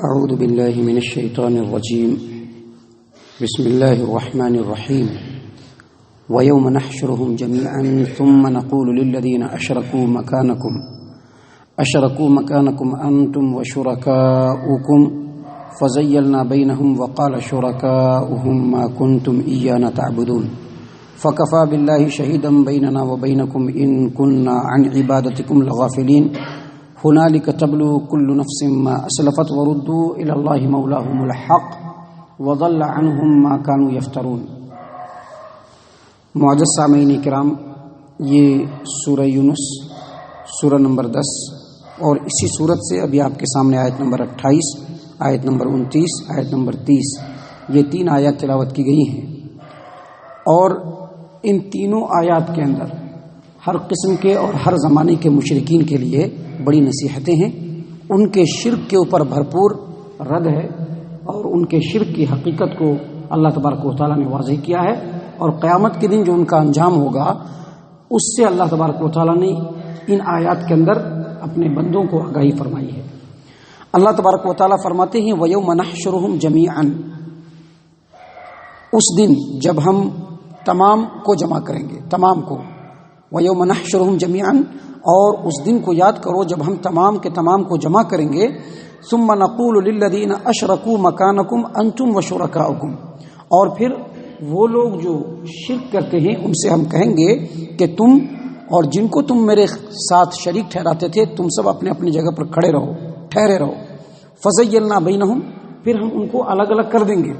أعوذ بالله من الشيطان الرجيم بسم الله الرحمن الرحيم ويوم نحشرهم جميعا ثم نقول للذين أشركوا مكانكم أنتم وشركاؤكم فزيلنا بينهم وقال شركاؤهم ما كنتم إيانا تعبدون فكفى بالله شهيدا بيننا وبينكم إن كنا عن عبادتكم لغافلين هنالك تبلو كل نفس ما أسلفت وردوا إلى الله مولاهم الحق وضل عنهم ما كانوا يفترون۔ معزز سامعین کرام، یہ سورہ یونس سورہ نمبر 10 اور اسی صورت سے ابھی آپ کے سامنے آیت نمبر 28، آیت نمبر 29، آیت نمبر 30، یہ 3 آیات تلاوت کی گئی ہیں، اور ان تینوں آیات کے اندر ہر قسم کے اور ہر زمانے کے مشرکین کے لیے بڑی نصیحتیں ہیں، ان کے شرک کے اوپر بھرپور رد ہے، اور ان کے شرک کی حقیقت کو اللہ تبارک و تعالیٰ نے واضح کیا ہے، اور قیامت کے دن جو ان کا انجام ہوگا اس سے اللہ تبارک و تعالیٰ نے ان آیات کے اندر اپنے بندوں کو آگاہی فرمائی ہے۔ اللہ تبارک و تعالیٰ فرماتے ہیں وَيَوْمَ نَحْشُرُهُمْ جَمِيعًا، اس دن جب ہم تمام کو جمع کریں گے، تمام کو، وَيَوْمَ نَحْشُرُهُمْ جَمِيعًا، اور اس دن کو یاد کرو جب ہم تمام کے تمام کو جمع کریں گے، ثُمَّ نَقُولُ لِلَّذِينَ أَشْرَكُوا مَكَانَكُمْ أَنْتُمْ وَشُرَكَاؤُكُمْ، اور پھر وہ لوگ جو شرک کرتے ہیں ان سے ہم کہیں گے کہ تم اور جن کو تم میرے ساتھ شریک ٹھہراتے تھے تم سب اپنے اپنی جگہ پر ٹھہرے رہو، فَزَيَّلْنَا بَيْنَهُمْ، پھر ہم ان کو الگ الگ کر دیں گے،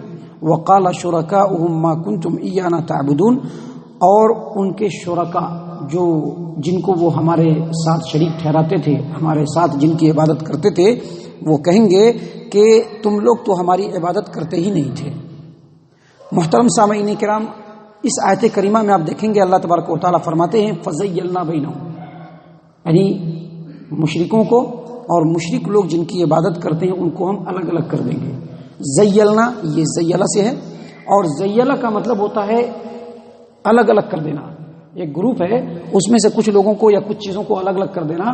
وَقَالَ شُرَكَاؤُهُمْ مَا كُنْتُمْ إِيَّانَا تَعْبُدُونَ، اور ان کے شرکاء جن کو وہ ہمارے ساتھ شریک ٹھہراتے تھے، ہمارے ساتھ جن کی عبادت کرتے تھے، وہ کہیں گے کہ تم لوگ تو ہماری عبادت کرتے ہی نہیں تھے۔ محترم سامعین کرام، اس آیت کریمہ میں آپ دیکھیں گے اللہ تبارک و تعالیٰ فرماتے ہیں فَزَيَّلْنَا بَيْنَهُمْ، یعنی مشرکوں کو اور مشرک لوگ جن کی عبادت کرتے ہیں ان کو ہم الگ الگ کر دیں گے۔ زیلنا، یہ زیلہ سے ہے، اور زیلہ کا مطلب ہوتا ہے الگ الگ کر دینا۔ ایک گروپ ہے، اس میں سے کچھ لوگوں کو یا کچھ چیزوں کو الگ الگ کر دینا،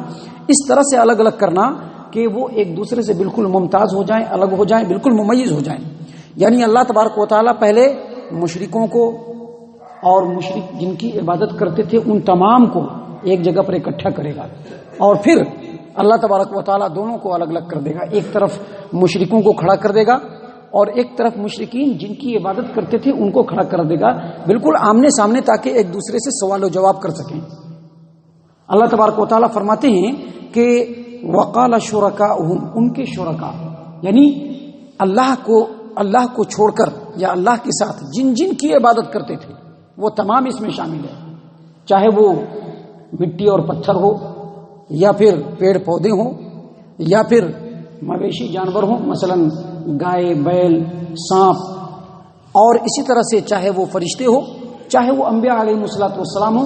اس طرح سے الگ الگ کرنا کہ وہ ایک دوسرے سے بالکل ممتاز ہو جائیں، الگ ہو جائیں، بالکل ممیز ہو جائیں۔ یعنی اللہ تبارک و تعالیٰ پہلے مشرکوں کو اور مشرک جن کی عبادت کرتے تھے ان تمام کو ایک جگہ پر اکٹھا کرے گا، اور پھر اللہ تبارک و تعالیٰ دونوں کو الگ الگ کر دے گا۔ ایک طرف مشرکوں کو کھڑا کر دے گا اور ایک طرف مشرکین جن کی عبادت کرتے تھے ان کو کھڑا کر دے گا، بالکل آمنے سامنے، تاکہ ایک دوسرے سے سوال و جواب کر سکیں۔ اللہ تبارک و تعالیٰ فرماتے ہیں کہ وقال شرکاؤہم، ان کے شرکاء، یعنی اللہ کو چھوڑ کر یا اللہ کے ساتھ جن جن کی عبادت کرتے تھے وہ تمام اس میں شامل ہے، چاہے وہ مٹی اور پتھر ہو، یا پھر پیڑ پودے ہوں، یا پھر مویشی جانور ہوں، مثلا گائے، بیل، سانپ، اور اسی طرح سے چاہے وہ فرشتے ہو، چاہے وہ انبیاء علیہ السلام ہو،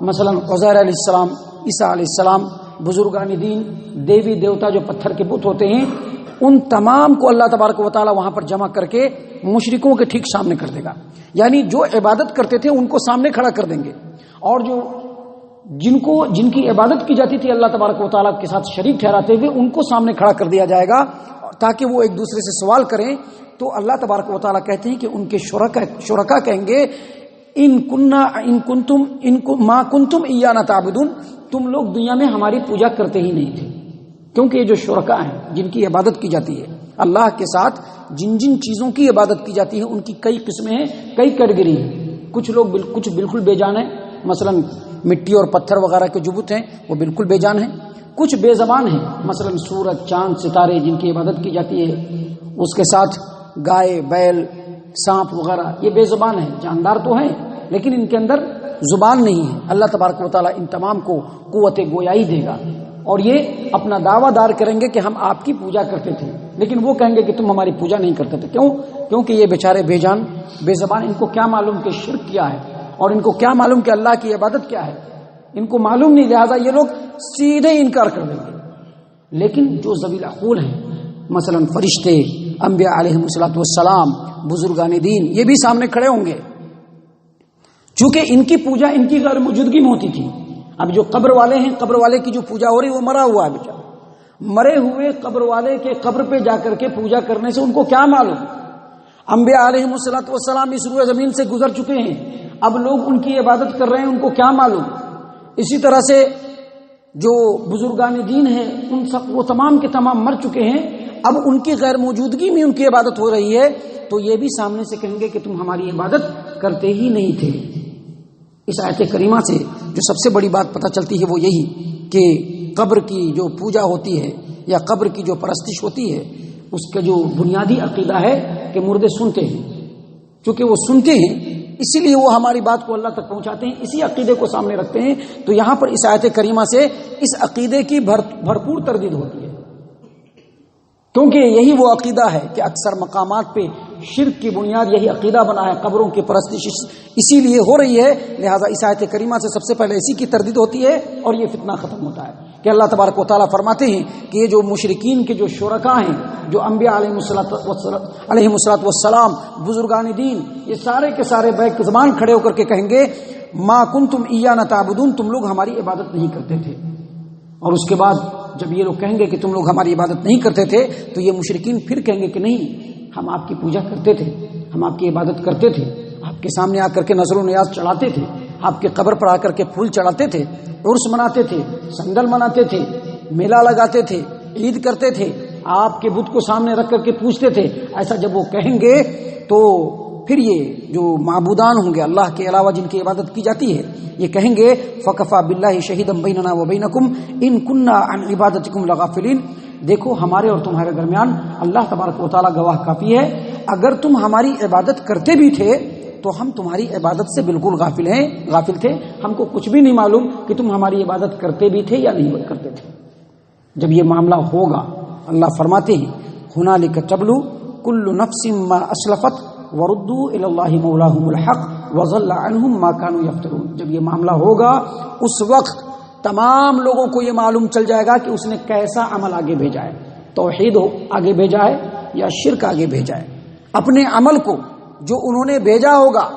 مثلا عزیر علیہ السلام، عیسیٰ علیہ السلام، بزرگان دین، دیوی دیوتا جو پتھر کے بت ہوتے ہیں، ان تمام کو اللہ تبارک و تعالیٰ وہاں پر جمع کر کے مشرکوں کے ٹھیک سامنے کر دے گا۔ یعنی جو عبادت کرتے تھے ان کو سامنے کھڑا کر دیں گے، اور جو جن کی عبادت کی جاتی تھی اللہ تبارک و تعالیٰ کے ساتھ شریک ٹھہراتے ہوئے ان کو سامنے کھڑا کر دیا جائے گا، تاکہ وہ ایک دوسرے سے سوال کریں۔ تو اللہ تبارک و تعالیٰ کہتے ہیں کہ ان کے شرکاء کہیں گے ما کنتم ایانا تعبدون، تم لوگ دنیا میں ہماری پوجا کرتے ہی نہیں تھے، کیونکہ یہ جو شرکاء ہیں جن کی عبادت کی جاتی ہے اللہ کے ساتھ، جن جن چیزوں کی عبادت کی جاتی ہے ان کی کئی قسمیں ہیں، کئی کیٹیگری ہیں۔ کچھ بالکل بے جان ہیں، مثلا مٹی اور پتھر وغیرہ کے جو بت ہیں وہ بالکل بے جان ہیں، کچھ بے زبان ہیں، مثلا سورج، چاند، ستارے جن کی عبادت کی جاتی ہے، اس کے ساتھ گائے، بیل، سانپ وغیرہ، یہ بے زبان ہیں، جاندار تو ہیں لیکن ان کے اندر زبان نہیں ہے۔ اللہ تبارک و تعالیٰ ان تمام کو قوت گویائی دے گا، اور یہ اپنا دعویٰ دار کریں گے کہ ہم آپ کی پوجا کرتے تھے، لیکن وہ کہیں گے کہ تم ہماری پوجا نہیں کرتے تھے۔ کیونکہ یہ بیچارے بے جان، بے زبان، ان کو کیا معلوم کہ شرک کیا ہے، اور ان کو کیا معلوم کہ اللہ کی عبادت کیا ہے، ان کو معلوم نہیں، لہذا یہ لوگ سیدھے انکار کر دیں گے۔ لیکن جو ذوی العقول ہیں، مثلا فرشتے، انبیاء علیہ السلام، بزرگان دین، یہ بھی سامنے کھڑے ہوں گے، چونکہ ان کی پوجا ان کی غیر موجودگی میں ہوتی تھی۔ اب جو قبر والے ہیں، قبر والے کی جو پوجا ہو رہی وہ مرا ہوا ہے بیچارہ، مرے ہوئے قبر والے کے قبر پہ جا کر کے پوجا کرنے سے ان کو کیا معلوم؟ انبیاء علیہ الصلوۃ والسلام اس روئے زمین سے گزر چکے ہیں، اب لوگ ان کی عبادت کر رہے ہیں، ان کو کیا معلوم؟ اسی طرح سے جو بزرگان دین ہیں ان سب وہ تمام کے تمام مر چکے ہیں، اب ان کی غیر موجودگی میں ان کی عبادت ہو رہی ہے، تو یہ بھی سامنے سے کہیں گے کہ تم ہماری عبادت کرتے ہی نہیں تھے۔ اس آیت کریمہ سے جو سب سے بڑی بات پتہ چلتی ہے وہ یہی کہ قبر کی جو پوجا ہوتی ہے یا قبر کی جو پرستش ہوتی ہے اس کا جو بنیادی عقیدہ ہے کہ مردے سنتے ہیں، چونکہ وہ سنتے ہیں اسی لیے وہ ہماری بات کو اللہ تک پہنچاتے ہیں، اسی عقیدے کو سامنے رکھتے ہیں۔ تو یہاں پر اس آیت کریمہ سے اس عقیدے کی بھرپور تردید ہوتی ہے، کیونکہ یہی وہ عقیدہ ہے کہ اکثر مقامات پہ شرک کی بنیاد یہی عقیدہ بنا ہے، قبروں کی پرستش اسی لیے ہو رہی ہے، لہذا اس آیت کریمہ سے سب سے پہلے اسی کی تردید ہوتی ہے اور یہ فتنہ ختم ہوتا ہے کہ اللہ تبارک و تعالیٰ فرماتے ہیں کہ یہ جو مشرکین کے جو شرکاء ہیں، جو انبیاء علیہ السلام، بزرگان دین، یہ سارے کے سارے بیک زبان کھڑے ہو کر کے کہیں گے ما کنتم ایانا تعبدون، تم لوگ ہماری عبادت نہیں کرتے تھے۔ اور اس کے بعد جب یہ لوگ کہیں گے کہ تم لوگ ہماری عبادت نہیں کرتے تھے تو یہ مشرکین پھر کہیں گے کہ نہیں، ہم آپ کی پوجا کرتے تھے، ہم آپ کی عبادت کرتے تھے، آپ کے سامنے آ کر کے نظر و نیاز چڑھاتے تھے، آپ کے قبر پر آ کر کے پھول چڑھاتے تھے، عرس مناتے تھے، سنگل مناتے تھے، میلہ لگاتے تھے، عید کرتے تھے، آپ کے بت کو سامنے رکھ کر کے پوچھتے تھے۔ ایسا جب وہ کہیں گے تو پھر یہ جو معبودان ہوں گے اللہ کے علاوہ جن کی عبادت کی جاتی ہے یہ کہیں گے فکفا باللہ شہیدا بیننا وبینکم ان کنا عن عبادتکم لغافلین، دیکھو ہمارے اور تمہارے درمیان اللہ تبارک و تعالیٰ گواہ کافی ہے، اگر تم ہماری عبادت کرتے بھی تھے تو ہم تمہاری عبادت سے بالکل غافل تھے، ہم کو کچھ بھی نہیں معلوم کہ تم ہماری عبادت کرتے بھی تھے یا نہیں کرتے تھے۔ جب یہ معاملہ ہوگا اللہ فرماتے ہیں ہنالک تبلو کل نفس ما اسلفت وردوا الی اللہ مولاہم الحق وضل عنہم ما کانوا یفترون، جب یہ معاملہ ہوگا اس وقت تمام لوگوں کو یہ معلوم چل جائے گا کہ اس نے کیسا عمل آگے بھیجا ہے، توحید آگے بھیجا ہے یا شرک آگے بھیجا ہے۔ اپنے عمل کو جو انہوں نے بھیجا ہوگا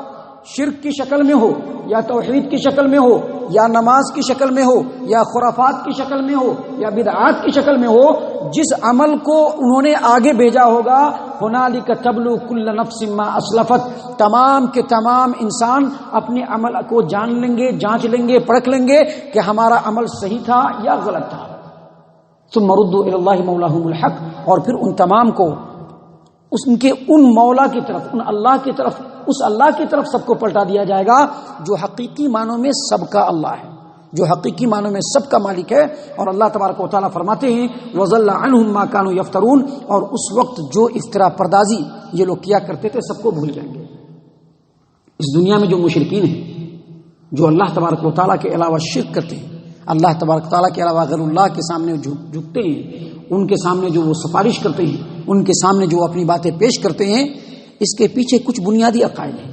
شرک کی شکل میں ہو یا توحید کی شکل میں ہو یا نماز کی شکل میں ہو یا خرافات کی شکل میں ہو یا بدعات کی شکل میں ہو، جس عمل کو انہوں نے آگے بھیجا ہوگا ہنالک تبلو کل نفس ما اسلفت، تمام کے تمام انسان اپنے عمل کو جان لیں گے، جانچ لیں گے، پرکھ لیں گے کہ ہمارا عمل صحیح تھا یا غلط تھا۔ ثم ردوا الی اللہ مولاہم الحق، اور پھر ان تمام کو ان کے ان مولا کی طرف، ان اللہ کی طرف، اس اللہ کی طرف سب کو پلٹا دیا جائے گا جو حقیقی معنوں میں سب کا اللہ ہے، جو حقیقی معنوں میں سب کا مالک ہے۔ اور اللہ تبارک و تعالیٰ فرماتے ہیں وَضَلَّ عَنْهُمْ مَا كَانُوا يَفْتَرُونَ، اور اس وقت جو افترا پردازی یہ لوگ کیا کرتے تھے سب کو بھول جائیں گے۔ اس دنیا میں جو مشرکین ہیں، جو اللہ تبارک و تعالیٰ کے علاوہ شرک کرتے ہیں، اللہ تبارک و تعالیٰ کے علاوہ غیر اللہ کے سامنے جھکتے ہیں، ان کے سامنے جو وہ سفارش کرتے ہیں، ان کے سامنے جو اپنی باتیں پیش کرتے ہیں، اس کے پیچھے کچھ بنیادی عقائد ہیں۔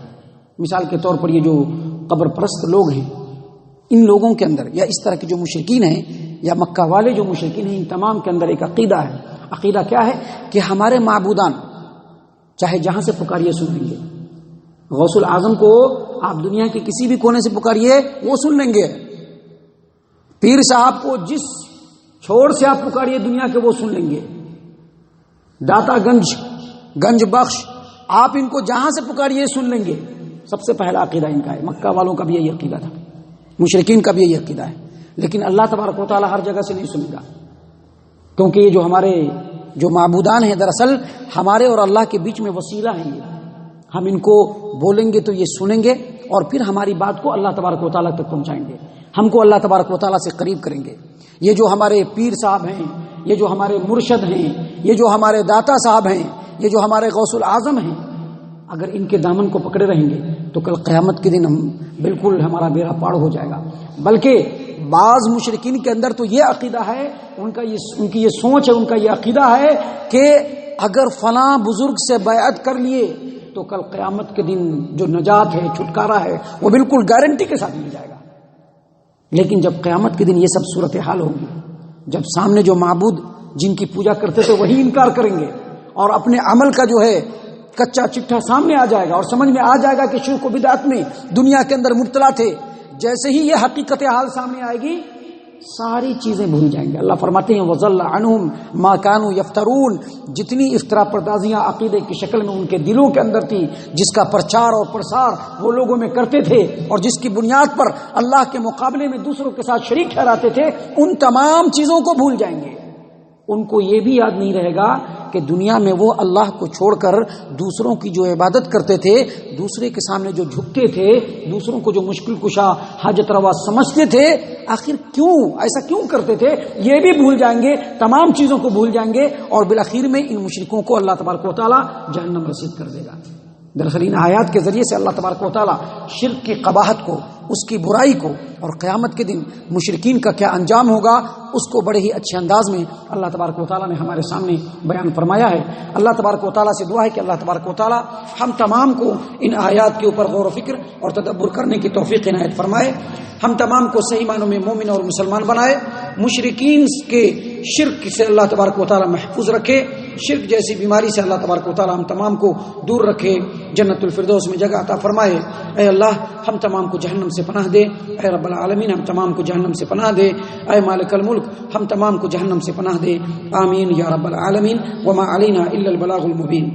مثال کے طور پر یہ جو قبر پرست لوگ ہیں، ان لوگوں کے اندر یا اس طرح کے جو مشرکین ہیں یا مکہ والے جو مشرکین ہیں، ان تمام کے اندر ایک عقیدہ ہے۔ عقیدہ کیا ہے کہ ہمارے معبودان چاہے جہاں سے پکاریے سن لیں گے، غوث العظم کو آپ دنیا کے کسی بھی کونے سے پکاریے وہ سن لیں گے، پیر صاحب کو جس چھوڑ سے آپ پکاریے دنیا کے وہ سن لیں گے، داتا گنج بخش آپ ان کو جہاں سے پکاریے سن لیں گے۔ سب سے پہلا عقیدہ ان کا ہے، مکہ والوں کا بھی یہی عقیدہ تھا، مشرکین کا بھی یہی عقیدہ ہے۔ لیکن اللہ تبارک و تعالیٰ ہر جگہ سے نہیں سنے گا، کیونکہ یہ جو ہمارے جو معبودان ہیں دراصل ہمارے اور اللہ کے بیچ میں وسیلہ ہیں، یہ ہم ان کو بولیں گے تو یہ سنیں گے اور پھر ہماری بات کو اللہ تبارک و تعالیٰ تک پہنچائیں گے، ہم کو اللہ تبارک و تعالیٰ سے قریب کریں گے۔ یہ جو ہمارے پیر صاحب ہیں، یہ جو ہمارے مرشد ہیں، یہ جو ہمارے داتا صاحب ہیں، یہ جو ہمارے غوث العظم ہیں، اگر ان کے دامن کو پکڑے رہیں گے تو کل قیامت کے دن ہم بالکل ہمارا بیڑا پار ہو جائے گا۔ بلکہ بعض مشرکین کے اندر تو یہ عقیدہ ہے، ان کی یہ سوچ ہے، ان کا یہ عقیدہ ہے کہ اگر فلاں بزرگ سے بیعت کر لیے تو کل قیامت کے دن جو نجات ہے، چھٹکارا ہے، وہ بالکل گارنٹی کے ساتھ مل جائے گا۔ لیکن جب قیامت کے دن یہ سب صورتحال ہوگی، جب سامنے جو معبود جن کی پوجا کرتے تھے وہی انکار کریں گے اور اپنے عمل کا جو ہے کچا چٹھا سامنے آ جائے گا اور سمجھ میں آ جائے گا کہ شرک و بدعت میں دنیا کے اندر مبتلا تھے، جیسے ہی یہ حقیقت حال سامنے آئے گی ساری چیزیں بھول جائیں گے. اللہ فرماتے ہیں وَضَلَّ عَنْهُمْ مَا كَانُوا يَفْتَرُونَ، جتنی افترا پردازیاں عقیدے کی شکل میں ان کے دلوں کے اندر تھی، جس کا پرچار اور پرسار وہ لوگوں میں کرتے تھے اور جس کی بنیاد پر اللہ کے مقابلے میں دوسروں کے ساتھ شریک ٹھہراتے تھے، ان تمام چیزوں کو بھول جائیں گے. ان کو یہ بھی یاد نہیں رہے گا کہ دنیا میں وہ اللہ کو چھوڑ کر دوسروں کی جو عبادت کرتے تھے، دوسرے کے سامنے جو جھکتے تھے، دوسروں کو جو مشکل کشا حاجت روا سمجھتے تھے، آخر کیوں ایسا کیوں کرتے تھے، یہ بھی بھول جائیں گے. تمام چیزوں کو بھول جائیں گے اور بالآخر میں ان مشرکوں کو اللہ تبارک و تعالی جہنم رسید کر دے گا. دراصل ان آیات کے ذریعے سے اللہ تبارک و تعالی شرک کی قباحت کو، اس کی برائی کو اور قیامت کے دن مشرکین کا کیا انجام ہوگا اس کو بڑے ہی اچھے انداز میں اللہ تبارک و تعالی نے ہمارے سامنے بیان فرمایا ہے. اللہ تبارک و تعالی سے دعا ہے کہ اللہ تبارک و تعالی ہم تمام کو ان آیات کے اوپر غور و فکر اور تدبر کرنے کی توفیق عنایت فرمائے. ہم تمام کو صحیح معنوں میں مومن اور مسلمان بنائے. مشرکین کے شرک سے اللہ تبارک و تعالی محفوظ رکھے. شرک جیسی بیماری سے اللہ تبارک و تعالی ہم تمام کو دور رکھے. جنت الفردوس میں جگہ عطا فرمائے. اے اللہ ہم تمام کو جہنم سے پناہ دے. اے رب العالمین ہم تمام کو جہنم سے پناہ دے. اے مالک الملک ہم تمام کو جہنم سے پناہ دے. آمین یا رب العالمین. وما علینا الا البلاغ المبین.